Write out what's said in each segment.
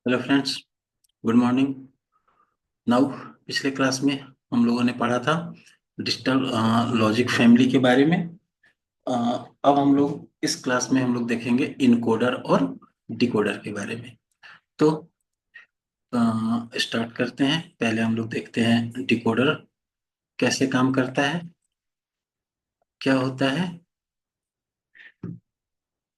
Hello friends, good morning. Now पिछले class में हम लोगों ने पढ़ा था डिजिटल लॉजिक फैमिली के बारे में। अ, अब हम लोग इस क्लास में हम लोग देखेंगे इनकोडर और डिकोडर के बारे में। तो स्टार्ट करते हैं। पहले हम लोग देखते हैं डिकोडर कैसे काम करता है, क्या होता है।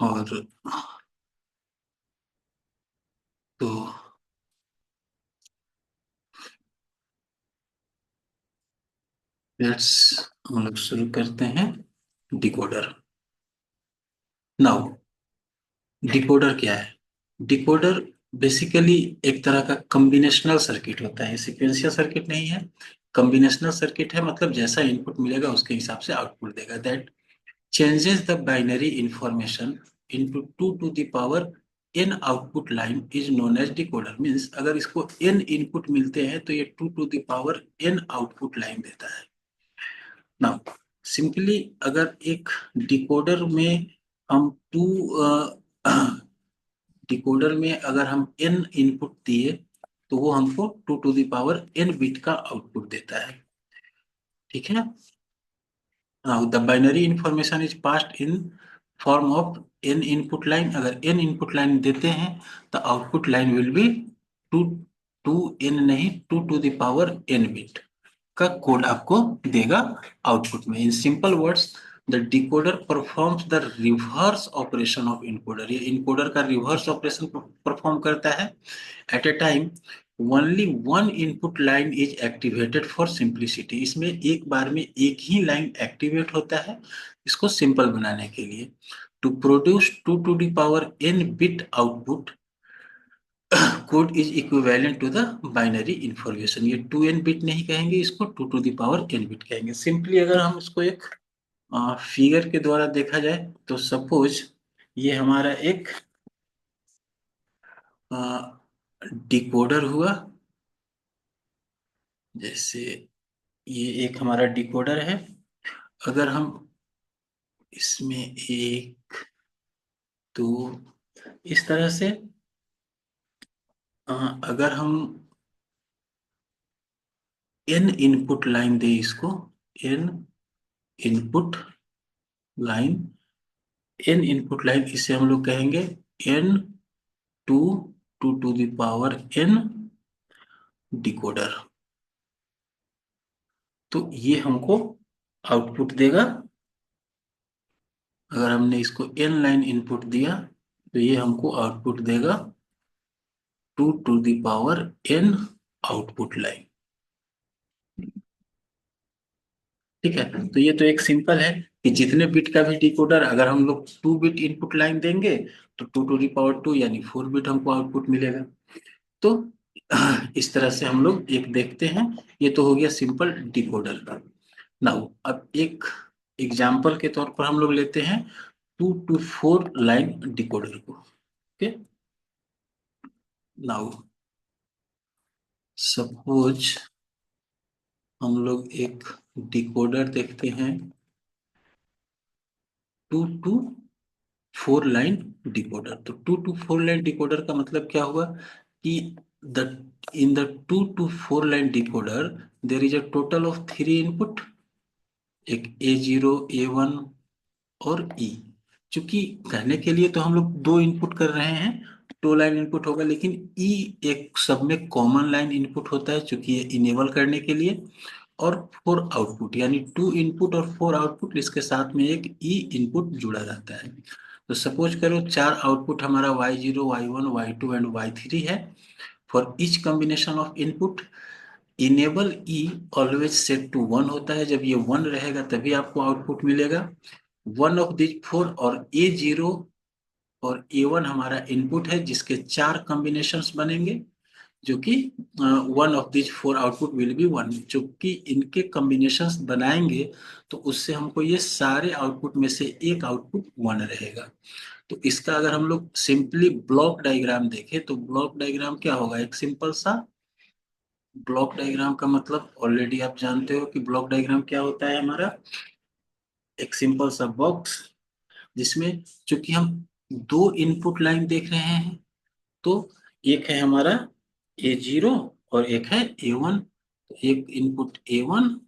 और तो लेट्स हम लोग शुरू करते हैं डिकोडर। नाउ डिकोडर क्या है? डिकोडर बेसिकली एक तरह का कॉम्बिनेशनल सर्किट होता है, सीक्वेंशियल सर्किट नहीं है। कॉम्बिनेशनल सर्किट है, मतलब जैसा इनपुट मिलेगा उसके हिसाब से आउटपुट देगा। That changes the binary information into 2 to the power n output line is known as decoder. Means अगर इसको n इनपुट मिलते हैं तो ये 2 to the power n output line देता है। नाउ सिंपली अगर एक डिकोडर में हम टू डिकोडर में अगर हम n इनपुट दिए तो वो हमको 2 to the power n bit का आउटपुट देता है। ठीक है। Now the binary information is passed in form of n input line. अगर n इनपुट लाइन देते हैं तो output line will be two to n नहीं, 2 to the power n bit का कोड आपको देगा आउटपुट में। In simple words, the decoder performs the reverse operation of encoder. ये इनकोडर का रिवर्स ऑपरेशन परफॉर्म करता है। Eight A time only one input line is activated for simplicity. इसमें एक बार में एक ही लाइन एक्टिवेट होता है इसको सिंपल बनाने के लिए। To produce 2 to the power n bit output code is equivalent to the binary information. ये 2n बिट नहीं कहेंगे, इसको 2 to the power n bit कहेंगे। सिंपली अगर हम इसको एक फिगर के द्वारा देखा जाए तो सपोज ये हमारा एक डिकोडर हुआ। जैसे ये एक हमारा डिकोडर है। अगर हम इसमें एक तो इस तरह से अगर हम n इनपुट लाइन दे इसको, n input line, n input line इसे हम लोग कहेंगे n to 2 to the power n decoder. तो ये हमको आउटपुट देगा। अगर हमने इसको n लाइन इनपुट दिया तो ये हमको आउटपुट देगा 2 to the power n output line. ठीक है। तो ये तो एक सिंपल है कि जितने बिट का भी डिकोडर अगर हम लोग 2 बिट इनपुट लाइन देंगे तो 2 to the power 2 यानी 4 बिट हमको आउटपुट मिलेगा। तो इस तरह से हम लोग एक देखते हैं। ये तो हो गया सिंपल डिकोडर का। नाउ अब एक एग्जाम्पल के तौर पर हम लोग लेते हैं 2 to 4 लाइन डिकोडर को। ओके। नाउ सपोज हम लोग एक डिकोडर देखते हैं 2 to 4 लाइन डिकोडर। तो 2 to 4 लाइन डिकोडर का मतलब क्या हुआ कि the in the 2 to 4 line decoder there is a total of 3 input, एक A0, A1 और ई। चूंकि कहने के लिए तो हम लोग 2 इनपुट कर रहे हैं, 2 लाइन इनपुट होगा, लेकिन ई एक सब में कॉमन लाइन इनपुट होता है चूंकि ये इनेबल करने के लिए। और 4 आउटपुट यानी 2 इनपुट और 4 आउटपुट, इसके साथ में एक ई इनपुट जुड़ा रहता है। तो सपोज करो 4 आउटपुट हमारा Y0, Y1, Y2 and Y3 है। For each combination of input enable E always set to 1 होता है। जब ये 1 रहेगा तभी आपको आउटपुट मिलेगा। वन ऑफ दिस 4 और A0 और A1 हमारा इनपुट है जिसके 4 कॉम्बिनेशंस बनेंगे, जो कि 1 of this 4 output will be 1। जो कि इनके कॉम्बिनेशंस बनाएंगे तो उससे हमको ये सारे आउटपुट में से एक आउटपुट 1 रहेगा। तो इसका अगर हम लोग सिंपली ब्लॉक डायग्राम देखें तो ब्लॉक डायग्राम क्या होगा? एक सिंपल सा ब्लॉक डायग्राम का मतलब ऑलरेडी आप जानते हो कि ब्लॉक डायग्राम क्या होता है हमारा। एक सिंपल सा बॉक्स जिसमें चूंकि हम 2 इनपुट लाइन देख रहे हैं तो एक है हमारा A0 और एक है A1। तो एक इनपुट A1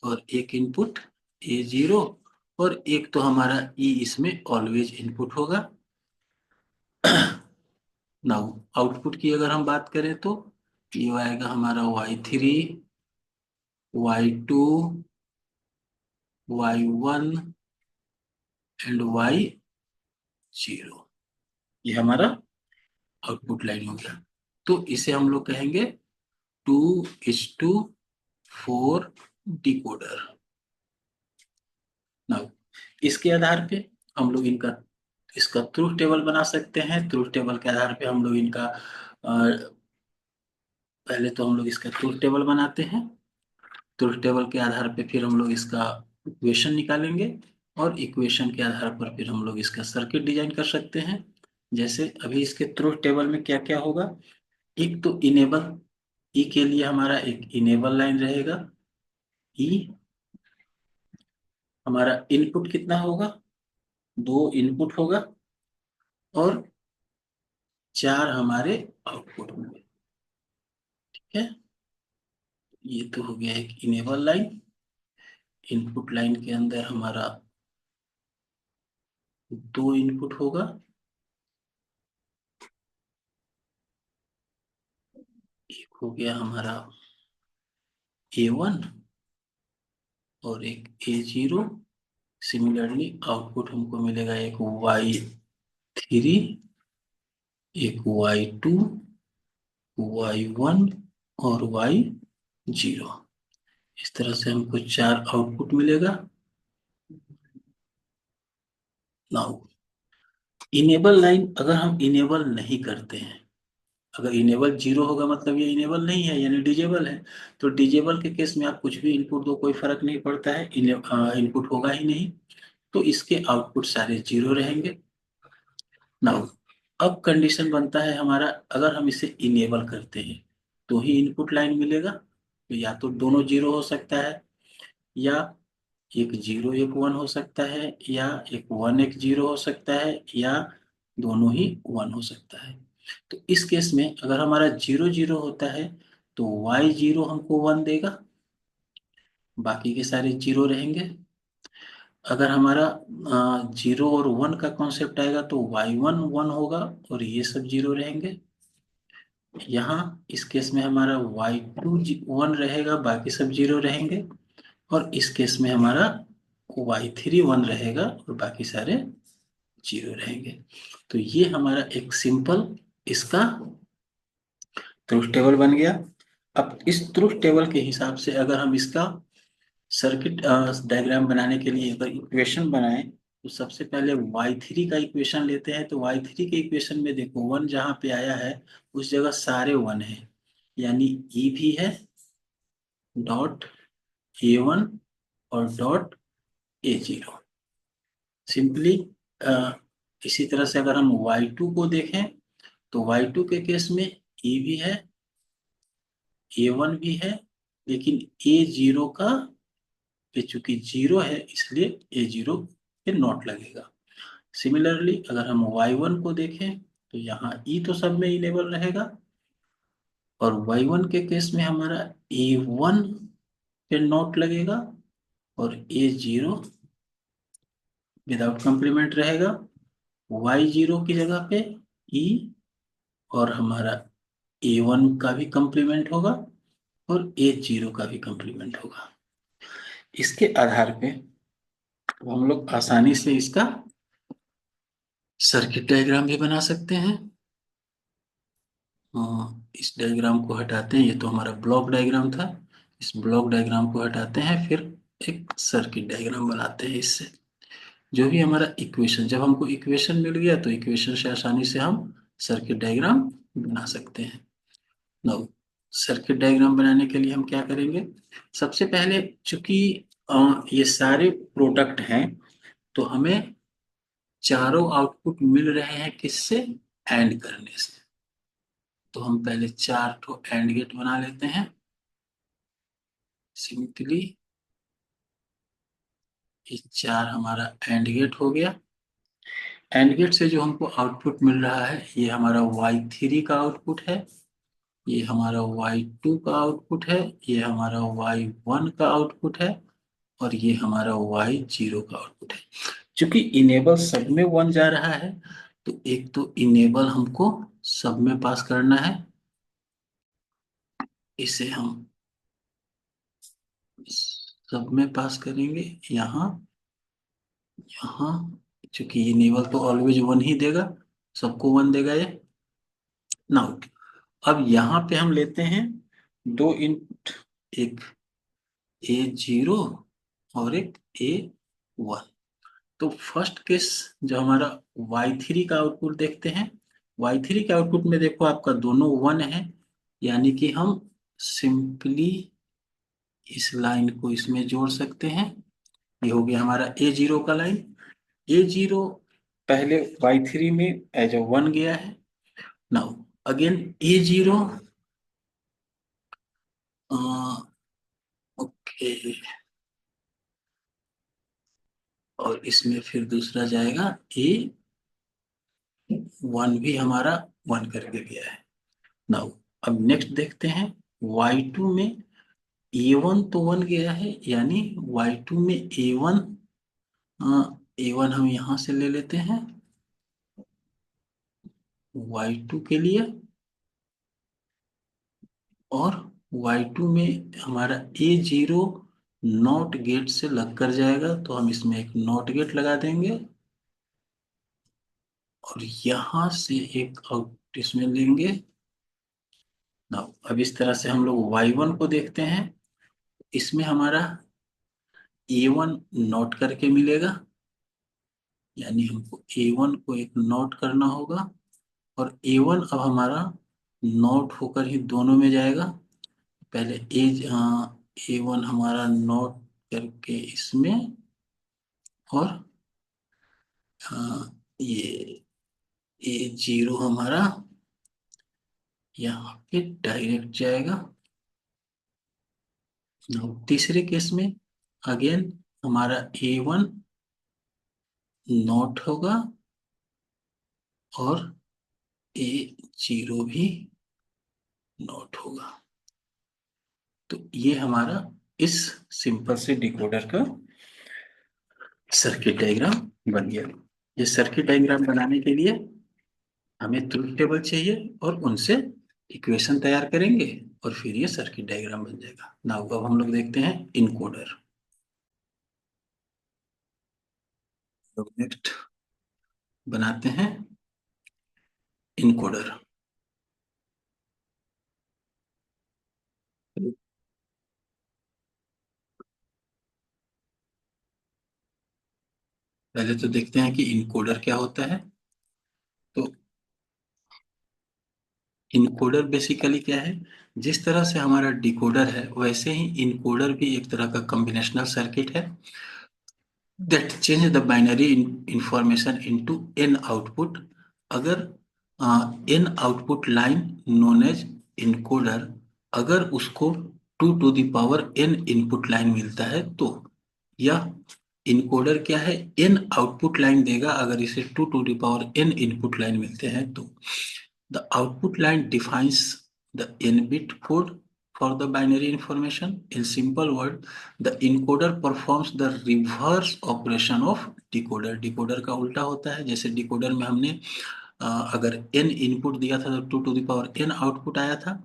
और एक इनपुट A0 और एक तो हमारा E इसमें ऑलवेज इनपुट होगा। नाउ आउटपुट की अगर हम बात करें तो ये आएगा हमारा Y3, Y2, Y1 and Y0। ये हमारा आउटपुट लाइन हो गया। तो इसे हम लोग कहेंगे 2:4 डिकोडर। नाउ इसके आधार पे हम लोग इनका इसका ट्रूथ टेबल बना सकते हैं। ट्रूथ टेबल के आधार पे हम लोग इनका पहले तो हम लोग इसका ट्रूथ टेबल बनाते हैं। ट्रूथ टेबल के आधार पे फिर हम लोग इसका इक्वेशन निकालेंगे और इक्वेशन के आधार पर फिर हम लोग इसका सर्किट डिजाइन कर सकते हैं। जैसे अभी इसके ट्रूथ टेबल में क्या क्या होगा। एक तो इनेबल, ई के लिए हमारा एक इनेबल लाइन रहेगा। ई हमारा इनपुट कितना होगा, दो इनपुट होगा और चार हमारे आउटपुट होंगे। ठीक है, ये तो हो गया एक इनेबल लाइन। इनपुट लाइन के अंदर हमारा दो इनपुट होगा। एक हो गया हमारा A1 और एक A0। सिमिलरली आउटपुट हमको मिलेगा एक Y3, एक Y2, Y1 और Y0। इस तरह से हमको चार आउटपुट मिलेगा। नाउ इनेबल लाइन अगर हम इनेबल नहीं करते हैं, अगर इनेबल जीरो होगा मतलब ये इनेबल नहीं है यानी डिजेबल है। तो डिजेबल के केस में आप कुछ भी इनपुट दो कोई फर्क नहीं पड़ता है, इनपुट होगा ही नहीं। तो इसके आउटपुट सारे जीरो रहेंगे। नाउ अब कंडीशन बनता है हमारा, अगर हम इसे इनेबल करते हैं तो ही इनपुट लाइन मिलेगा। तो या तो दोनों जीरो हो सकता है, या एक जीरो एक वन हो सकता है, या एक वन एक जीरो हो सकता है, या दोनों ही वन हो सकता है। तो इस केस में अगर हमारा जीरो जीरो होता है तो Y0 हमको वन देगा, बाकी के सारे जीरो रहेंगे। अगर हमारा जीरो और वन का कॉन्सेप्ट आएगा तो Y1 वन होगा और ये सब जीरो रहेंगे। यहाँ इस केस में हमारा Y2 वन रहेगा, बाकी सब जीरो रहेंगे। और इस केस में हमारा Y3 वन रहेगा और बाकी सारे जीरो रहेंगे। तो ये हमारा एक सिंपल इसका ट्रुथ टेबल बन गया। अब इस ट्रुथ टेबल के हिसाब से अगर हम इसका सर्किट डायग्राम बनाने के लिए अगर इक्वेशन बनाएं तो सबसे पहले Y3 का इक्वेशन लेते हैं। तो Y3 के इक्वेशन में देखो वन जहाँ पे आया है उस जगह सारे वन है, यानी ई भी है, डॉट A1 और डॉट A0। सिंपली इसी तरह से अगर हम Y2 को देखें तो Y2 के केस में ई भी है, A1 भी है, लेकिन A0 का पे चूंकि जीरो है इसलिए A0 पे नॉट लगेगा। सिमिलरली अगर हम Y1 को देखें तो यहाँ ई तो सब में इनेबल रहेगा और Y1 के केस में हमारा A1 पे नॉट लगेगा और A0 विदाउट कंप्लीमेंट रहेगा। Y0 की जगह पे ई और हमारा A1 का भी कंप्लीमेंट होगा और A0 का भी कंप्लीमेंट होगा। इसके आधार पे हम लोग आसानी से इसका सर्किट डायग्राम भी बना सकते हैं। इस डायग्राम को हटाते हैं, ये तो हमारा ब्लॉक डायग्राम था। इस ब्लॉक डायग्राम को हटाते हैं, फिर एक सर्किट डायग्राम बनाते हैं इससे। जो भी हमारा इक्वेशन, जब हमको इक्वेशन मिल गया तो इक्वेशन से आसानी से हम सर्किट डायग्राम बना सकते हैं। नाउ सर्किट डायग्राम बनाने के लिए हम क्या करेंगे, सबसे पहले चूंकि ये सारे प्रोडक्ट हैं तो हमें चारों आउटपुट मिल रहे हैं किससे, एंड करने से। तो हम पहले चार ठो एंड गेट बना लेते हैं। सिंपली ये चार हमारा एंड गेट हो गया। एंड गेट से जो हमको आउटपुट मिल रहा है ये हमारा y3 का आउटपुट है, ये हमारा y2 का आउटपुट है, ये हमारा y1 का आउटपुट है, और ये हमारा y0 का आउटपुट है। क्योंकि इनेबल सब में 1 जा रहा है, तो एक तो इनेबल हमको सब में पास करना है, इसे हम सब में पास करेंगे। यहाँ यहाँ चूंकि ये इनेबल तो ऑलवेज 1 ही देगा, सबको 1 देगा ये। नाउ अब यहाँ पे हम लेते हैं दो इनपुट, एक A0 और एक A1। तो फर्स्ट केस जो हमारा Y3 का आउटपुट देखते हैं, Y3 के आउटपुट में देखो आपका दोनों 1 है, यानी कि हम सिंपली इस लाइन को इसमें जोड़ सकते हैं। ये हो गया हमारा A0 का लाइन। A0 पहले Y3 में एज अ 1 गया है। नाउ अगेन A0, ओके, और इसमें फिर दूसरा जाएगा A1 भी हमारा 1 करके गया है। नाउ अब नेक्स्ट देखते हैं Y2 में A1 तो 1 गया है, यानी Y2 में A1, A1 हम यहां से ले लेते हैं Y2 के लिए, और Y2 में हमारा A0 नॉट गेट से लग कर जाएगा, तो हम इसमें एक नॉट गेट लगा देंगे, और यहां से एक आउट इसमें लेंगे। ना अब इस तरह से हम लोग Y1 को देखते हैं, इसमें हमारा A1 नोट करके मिलेगा, यानी हमको A1 को एक नोट करना होगा, और A1 अब हमारा नोट होकर ही दोनों में जाएगा। पहले A1 हमारा नोट करके इसमें, और ये A0 हमारा यहाँ पे डायरेक्ट जाएगा। तीसरे केस में अगेन हमारा A1 नोट होगा, और A0 भी नोट होगा। तो ये हमारा इस सिंपल से डिकोडर का सर्किट डायग्राम बन गया। ये सर्किट डायग्राम बनाने के लिए हमें ट्रुथ टेबल चाहिए, और उनसे इक्वेशन तैयार करेंगे, और फिर ये सर्किट डायग्राम बन जाएगा। नाउ अब हम लोग देखते हैं इनकोडर। तो नेक्स्ट बनाते हैं इनकोडर। पहले तो देखते हैं कि इनकोडर क्या होता है। तो इनकोडर बेसिकली क्या है, जिस तरह से हमारा डिकोडर है वैसे ही इनकोडर भी एक तरह का कॉम्बिनेशनल सर्किट है that change the binary information into n output। अगर n output line known as encoder, अगर उसको 2 to the power n input line मिलता है, तो यह इनकोडर क्या है, n आउटपुट लाइन देगा अगर इसे 2 to the power n input line मिलते हैं तो। The output line defines the n-bit code for the binary information. In simple word, the encoder performs the reverse operation of decoder। decoder का उल्टा होता है, जैसे decoder में हमने अगर n इनपुट दिया था तो 2 to the power n output आया था।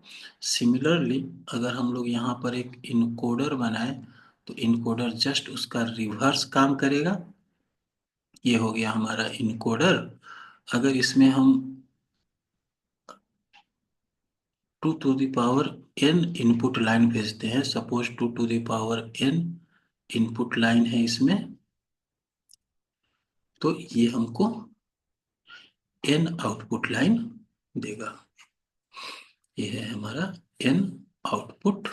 सिमिलरली अगर हम लोग यहाँ पर एक इनकोडर बनाए, तो इनकोडर जस्ट उसका रिवर्स काम करेगा। ये हो गया हमारा इनकोडर। अगर इसमें हम 2 to the power n input line भेजते हैं, suppose 2 to the power n input line है इसमें, तो ये हमको n आउटपुट लाइन देगा। ये है हमारा n output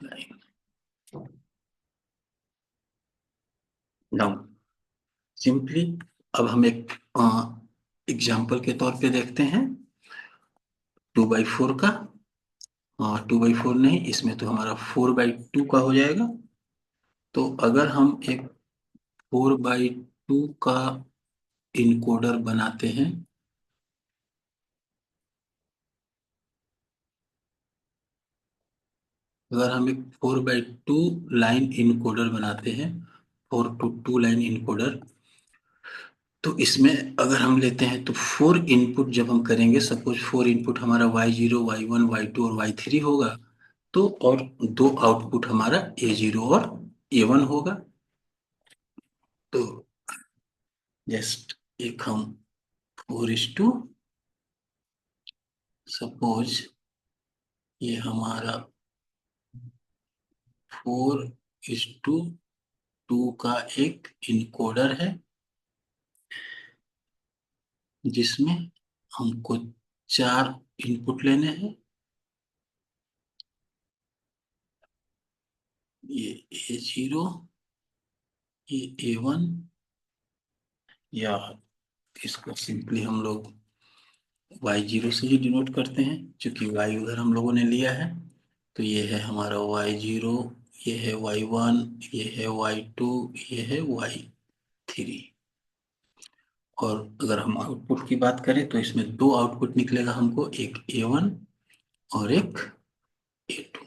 line. Now simply अब हम एक एग्जाम्पल के तौर पे देखते हैं 2/4 का। 2/4 नहीं, इसमें तो हमारा 4/2 का हो जाएगा। तो अगर हम एक 4/2 का इनकोडर बनाते हैं, अगर हम एक 4x2 लाइन इनकोडर बनाते हैं, 4 to 2 लाइन इनकोडर, तो इसमें अगर हम लेते हैं तो 4 इनपुट जब हम करेंगे, सपोज 4 इनपुट हमारा y0, y1, y2 और y3 होगा, तो और 2 आउटपुट हमारा a0 और a1 होगा। तो जस्ट एक हम 4:, सपोज ये हमारा 4:2 का एक इनकोडर है, जिसमें हमको 4 इनपुट लेने हैं, ये a0, ये a1, या इसको सिंपली हम लोग y0 से ही डिनोट करते हैं, क्योंकि y उधर हम लोगों ने लिया है। तो ये है हमारा y0, ये है y1, ये है y2, ये है y3। और अगर हम आउटपुट की बात करें तो इसमें 2 आउटपुट निकलेगा हमको, एक a1 और एक a2।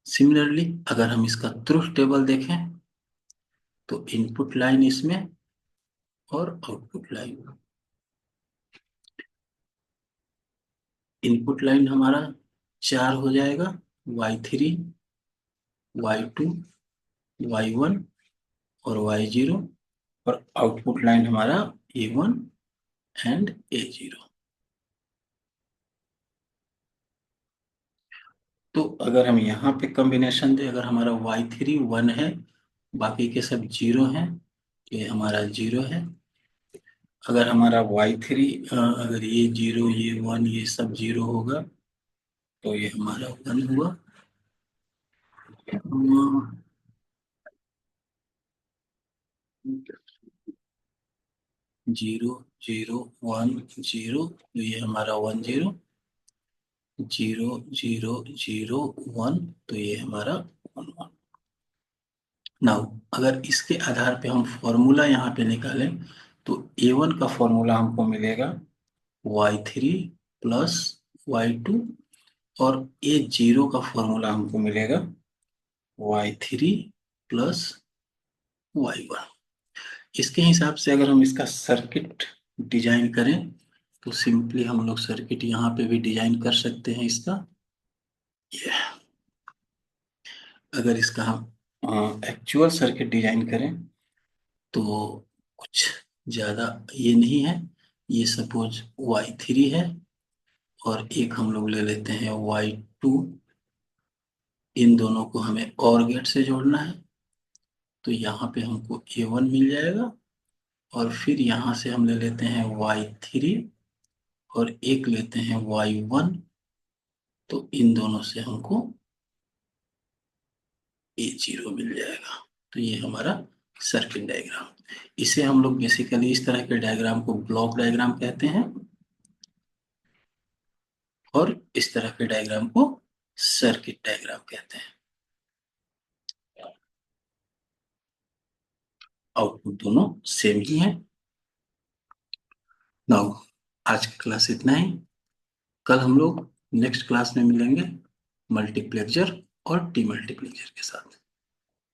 सिमिलरली अगर हम इसका ट्रुथ टेबल देखें तो इनपुट लाइन इसमें और आउटपुट लाइन, इनपुट लाइन हमारा 4 हो जाएगा, y3, y2, y1 और y0, और आउटपुट लाइन हमारा a1 एंड a0। तो अगर हम यहाँ पे कॉम्बिनेशन दे, अगर हमारा y3 1 है, बाकी के सब 0 हैं, ये हमारा 0 है। अगर हमारा y3 अगर ये 0, ये 1, ये सब 0 होगा, तो ये हमारा 1 हुआ। 0 0 1 0, तो ये हमारा 1 0, 0 0 0 1, तो ये हमारा 1 1। नाउ अगर इसके आधार पे हम फॉर्मूला यहाँ पे निकालें, तो a1 का फॉर्मूला हमको मिलेगा y3 प्लस y2, और a0 का फॉर्मूला हमको मिलेगा y3 प्लस y1। इसके हिसाब से अगर हम इसका सर्किट डिजाइन करें, तो सिंपली हम लोग सर्किट यहाँ पे भी डिजाइन कर सकते हैं इसका। ये अगर इसका हम एक्चुअल सर्किट डिजाइन करें तो कुछ ज़्यादा ये नहीं है। ये सपोज y3 है, और एक हम लोग ले लेते हैं y2, इन दोनों को हमें और गेट से जोड़ना है, तो यहाँ पे हमको a1 मिल जाएगा, और फिर यहाँ से हम ले लेते हैं y3 और एक लेते हैं y1, तो इन दोनों से हमको a0 मिल जाएगा। तो ये हमारा सर्किट डायग्राम, इसे हम लोग बेसिकली इस तरह के डायग्राम को ब्लॉक डायग्राम कहते हैं, और इस तरह के डायग्राम को सर्किट डायग्राम कहते हैं। आउटपुट दोनों सेम ही है। नाउ आज की क्लास इतना ही। कल हम लोग नेक्स्ट क्लास में मिलेंगे मल्टीप्लेक्सर और डीमल्टीप्लेक्सर के साथ।